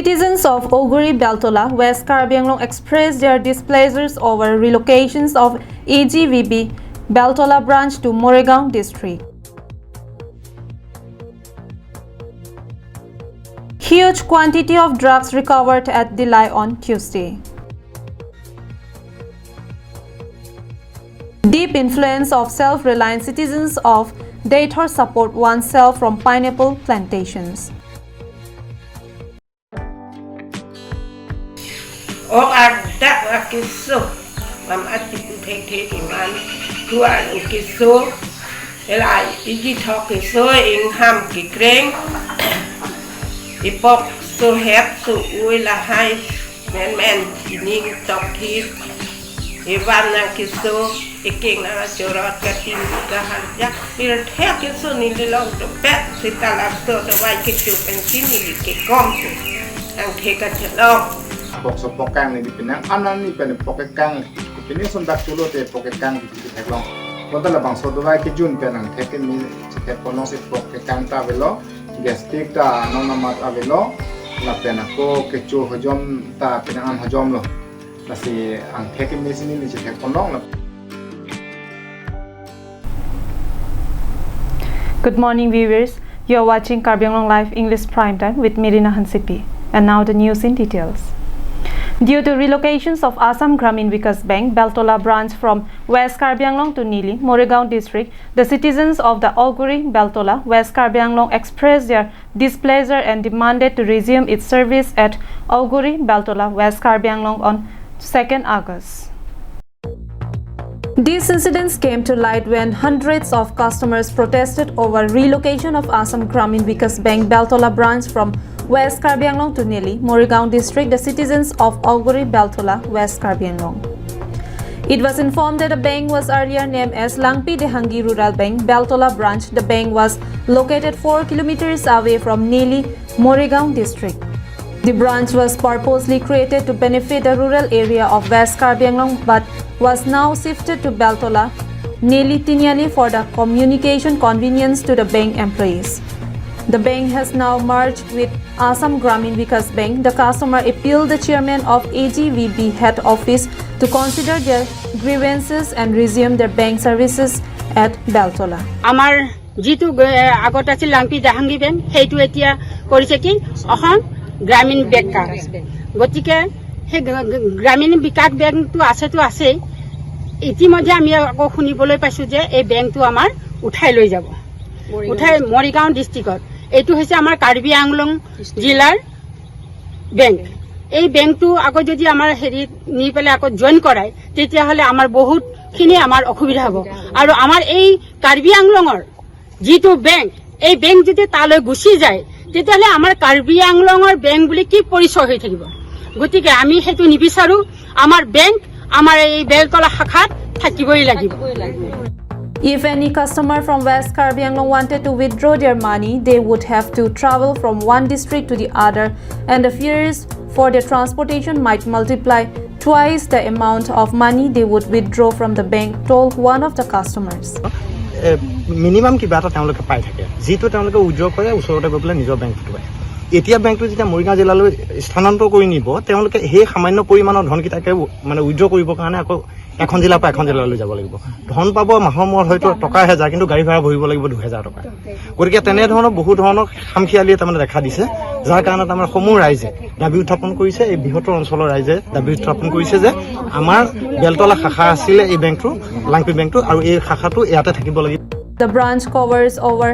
Citizens of Oguri Beltola, West Karbi Anglong expressed their displeasure over relocations of AGVB Beltola branch to Moregaon district. Huge quantity of drugs recovered at Dilai on Tuesday. Deep influence of self-reliant citizens of Daithor support oneself from pineapple plantations. Ipok so hep so ui la hai men ning top tip Ivan na kiso iking na jorot katin ka harja bir thek kiso ni long to pet sitala so to wai kichu pensin ni ke kom ang theka chelong pok so pokang ni pinang anan ni pen pokang pini sundak tulo te pokang di heklong kodala bang so do wai ke jun penang thek ni thek kono se pokang ta velo gastric ta nonamat avelo la pena ko kecu hajom ta penangan hajom lo kasi ang thek medicine ni thek konong. Good morning viewers, you are watching Karbi Anglong Live English Prime Time with Mirina Hansipi, and now the news in details. Due to relocations of Assam Gramin Vikas Bank Beltola branch from West Karbi Anglong to Nili, Moregaon district, the citizens of the Oguri Beltola, West Karbi Anglong expressed their displeasure and demanded to resume its service at Oguri Beltola, West Karbi Anglong on 2nd August. These incidents came to light when hundreds of customers protested over relocation of Assam Gramin Vikas Bank Beltola branch from West Karbi Anglong to Nili, Moregaon district, the citizens of Oguri Beltola, West Karbi Anglong. It was informed that the bank was earlier named as Langpi Dehangi Rural Bank Beltola branch. The bank was located 4 kilometers away from Nili, Moregaon district. The branch was purposely created to benefit the rural area of West Karbi Anglong but was now shifted to Beltola, Nili Tiniali for the communication convenience to the bank employees. The bank has now merged with Assam Gramin Vikas Bank. The customer appealed the chairman of AGVB head office to consider their grievances and resume their bank services at Beltola. Amar jitu agot asil Langpi Dehangi Bank heitu etia korise ki Assam Gramin Bank ka gotike he Gramin Vikas Bank tu ase ইতিমধ্যে আমি আকৌ শুনিবলৈ পাইছো যে এই বেংকটো আমাৰ উঠাই লৈ যাব উঠাই মৰিগাঁও ডিস্ট্ৰিক্টত এইটো হৈছে আমাৰ কাৰ্বি আংলং জিলাৰ বেংক এই বেংকটো আকৌ যদি আমাৰ হেৰি নি পেলে আকৌ জয়েন কৰায় তেতিয়া হলে আমাৰ বহুত খিনি আমাৰ অসুবিধা হ'ব আৰু আমাৰ এই কাৰ্বি আংলঙৰ যিটো বেংক এই বেংক যদি তালৈ গুছি যায় তেতিয়া হলে আমাৰ কাৰ্বি আংলঙৰ বেংক বুলি কি পৰিচয় হৈ থাকিব গতিকে আমি হেতু নিবিচাৰো আমাৰ বেংক আমাৰ এই বেলতলা শাখাত থাকিবই লাগিব If any customer from West Karbi Anglong wanted to withdraw their money, they would have to travel from one district to the other, and the fears for their transportation might multiply twice the amount of money they would withdraw from the bank, told one of the customers. Minimum কিবা এটা তেওঁলোকে পাই থাকে যেটো তেওঁলোকে withdraw কৰে ওচৰতে গৈ পেলাই নিজৰ বেংকটো পায় এতিয়া বেংকটো যেতিয়া মৰিগাঁও জিলালৈ স্থানান্তৰ কৰি নিব তেওঁলোকে সেই সামান্য পৰিমাণৰ ধন কিটাকে মানে উইথড্ৰ কৰিবৰ কাৰণে আকৌ এখন জিলাৰ পৰা এখন জিলালৈ যাব লাগিব ধন পাব মাহৰ মূৰত হয়তো টকা 1000 কিন্তু গাড়ী ভাড়া ভৰিব লাগিব 2000 টকা গতিকে তেনে ধৰণৰ বহু ধৰণৰ খামখিয়ালি তাৰমানে দেখা দিছে যাৰ কাৰণে আমাৰ সমূহ ৰাইজে দাবী উত্থাপন কৰিছে এই বৃহত্তৰ অঞ্চলৰ ৰাইজে দাবী উত্থাপন কৰিছে যে আমাৰ বেলতলা শাখা আছিল এই বেংকটো লাংপি বেংকটো আৰু এই শাখাটো ইয়াতে থাকিব লাগিব The branch covers over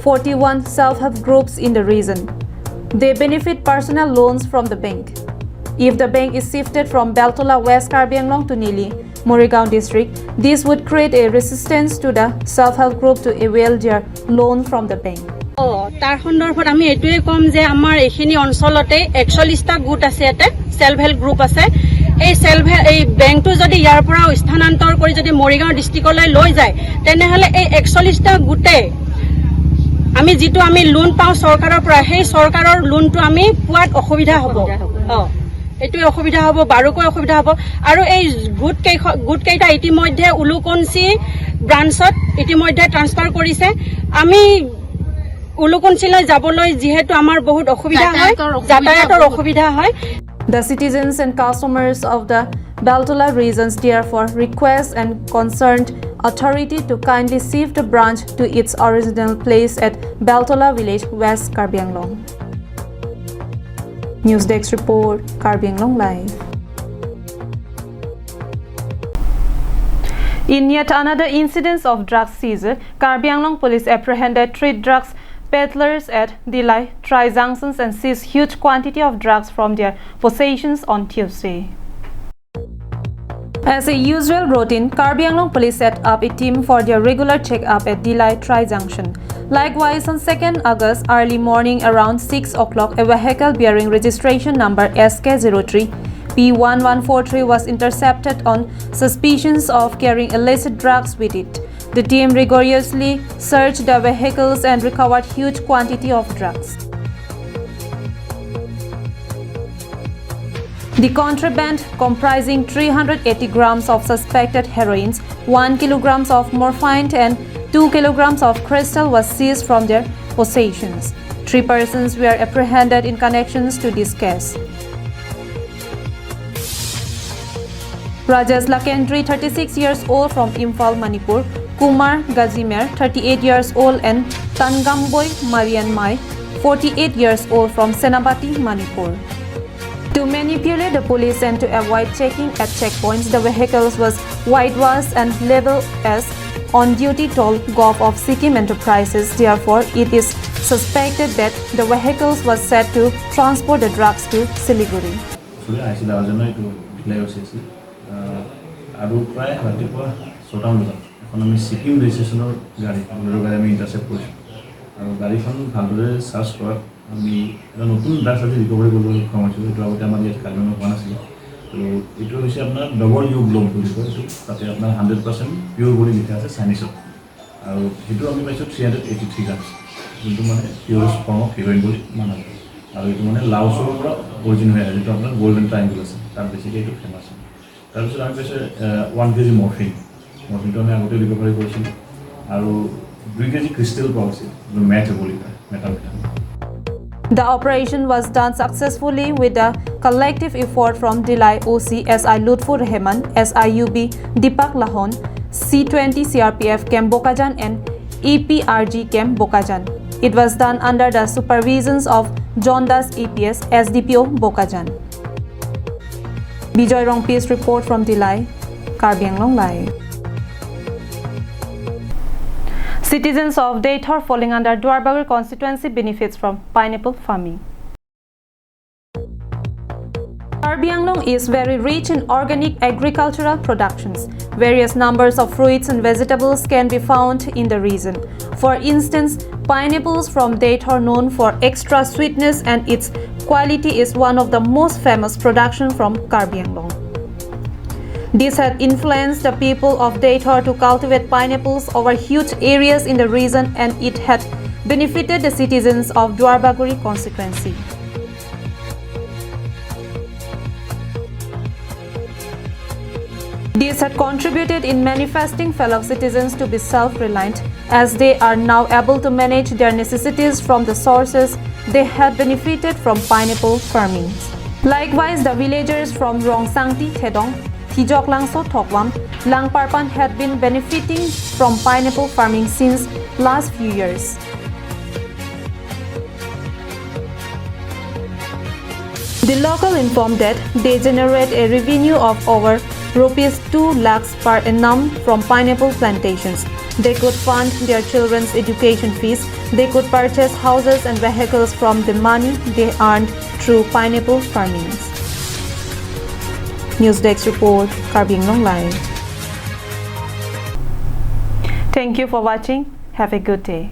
41 self-help groups in the region. They benefit personal loans from the bank. If the bank is shifted from Beltola, West Karbi Anglong to Nili, Moregaon district, this would create a resistance to the self-help group to avail their loan from the bank. তাৰ সন্দৰ্ভত আমি এটোৱে কম যে আমাৰ এখিনি অঞ্চলতে 41টা goat আছে এতে সেলফ হেল্প গ্ৰুপ আছে এই বেংকটো যদি ইয়াৰ পৰা স্থানান্তৰ কৰি যদি মৰিগাঁও ডিস্ট্ৰিক্টলৈ লৈ যায় তেনেহলে এই 41টা গোটে আমি যেটো আমি লোন পাও সৰকাৰৰ পৰা সেই সৰকাৰৰ লোনটো আমি পুৱাত অসুবিধা হ'ব এটো অসুবিধা হ'ব বাৰুকৈ অসুবিধা হ'ব আৰু এই গুট কেইটা ইতিমধ্যে উলুকনসি ব্ৰাঞ্চত ইতিমধ্যে ট্ৰান্সফাৰ কৰিছে আমি কুলুকুঞ্চিলৈ যাবলৈ যিহেতু আমাৰ বহুত অসুবিধা হয়, যাতায়াতৰ অসুবিধা হয়। The citizens and customers of the Beltola regions therefore request and concerned authority to kindly shift the branch to its original place at Beltola village, West Karbi Anglong. News Desk report, Karbi Anglong Live. In yet another incident of drug seizure, Karbi Anglong police apprehended 3 drugs peddlers at Dilai, Tri Junctions and seized huge quantity of drugs from their possessions on Tuesday. As a usual routine, Karbi Anglong police set up a team for their regular check-up at Dilai Tri Junction. Likewise, on 2nd August, early morning around 6 o'clock, a vehicle bearing registration number SK03 P1143 was intercepted on suspicions of carrying illicit drugs with it. The team rigorously searched the vehicles and recovered huge quantity of drugs. The contraband, comprising 380 grams of suspected heroin, 1 kilograms of morphine and 2 kilograms of crystal was seized from their possessions. 3 persons were apprehended in connections to this case. Rajesh Lakendri, 36 years old from Imphal, Manipur, Kumar Gazimer, 38 years old and Tangamboy Marianmai, 48 years old from Senabati, Manipur. To manipulate the police and to avoid checking at checkpoints, the vehicles was whitewashed and labeled as on-duty toll Gulf of Sikkim Enterprises. Therefore, it is suspected that the vehicles was set to transport the drugs to Siliguri. আৰু প্ৰায় ৰাতিপুৱা 6টামান বজাত এখন আমি ছিকিম ৰেজিষ্ট্ৰেশ্যনৰ গাড়ী আমি intercept কৰিছোঁ আৰু গাড়ীখন ভালদৰে চাৰ্চ কৰাত আমি এটা নতুন ড্ৰাগছ আজি ৰিকভাৰী কৰিবলৈ সক্ষম হৈছোঁ। এইটো আগতে আমাৰ ইয়াত কাৰ্বিআংলঙত হোৱা নাছিলে। আৰু এইটো হৈছে আপোনাৰ ডবল ইউ গ্ল'ব বুলি কয়। এইটো তাতে আপোনাৰ 100% পিয়'ৰ বুলি লিখা আছে চাইনিজত। আৰু সেইটো আমি পাইছোঁ 383 গ্ৰামছ, যোনটো মানে পিয়'ৰেষ্ট ফৰ্ম অফ হিৰ'ইন বুলি মানা যায়। আৰু এইটো মানে লাওছৰ পৰা অৰিজিন হৈ আছে, যিটো আপোনাৰ গল্ডেন ট্ৰাইংগল আছে, তাত বেছিকৈ এইটো ফেমাছ হয়। তাৰপিছত আমি পাইছোঁ 1 কেজি মৰ্ফিনটো আমি আগতে ৰিকভাৰী কৰিছিলোঁ আৰু 2 কেজি ক্ৰিষ্টেল পোৱা হৈছিল, যোনটো মেথ বুলি কয়, মেটালভিটামিন। The operation was done successfully with the collective effort from Dilai OC SI Lutfur Rehman, SIUB Deepak Lahon, C20 CRPF Camp Bokajan and EPRG Camp Bokajan. It was done under the supervisions of John Das EPS SDPO Bokajan. Bijoy Rongpi's report from Dilai, Karbi Anglong Live. Citizens of Daithor falling under Duarbagur constituency benefits from pineapple farming. Karbi Anglong is very rich in organic agricultural productions. Various numbers of fruits and vegetables can be found in the region. For instance, pineapples from Daithor known for extra sweetness and its quality is one of the most famous production from Karbi Anglong. This had influenced the people of Daithor to cultivate pineapples over huge areas in the region, and it had benefited the citizens of Duarbaguri constituency. This had contributed in manifesting fellow citizens to be self-reliant, as they are now able to manage their necessities from the sources they had benefited from pineapple farming. Likewise, the villagers from Rongsangti, Thedong, Thijok Langso, Thokwam, Langparpan had been benefiting from pineapple farming since last few years. The local informed that they generate a revenue of over rupees 2 lakhs per annum from pineapple plantations. They could fund their children's education fees. They could purchase houses and vehicles from the money they earned through pineapple farming. News Desk report, Karbi Anglong Live. Thank you for watching. Have a good day.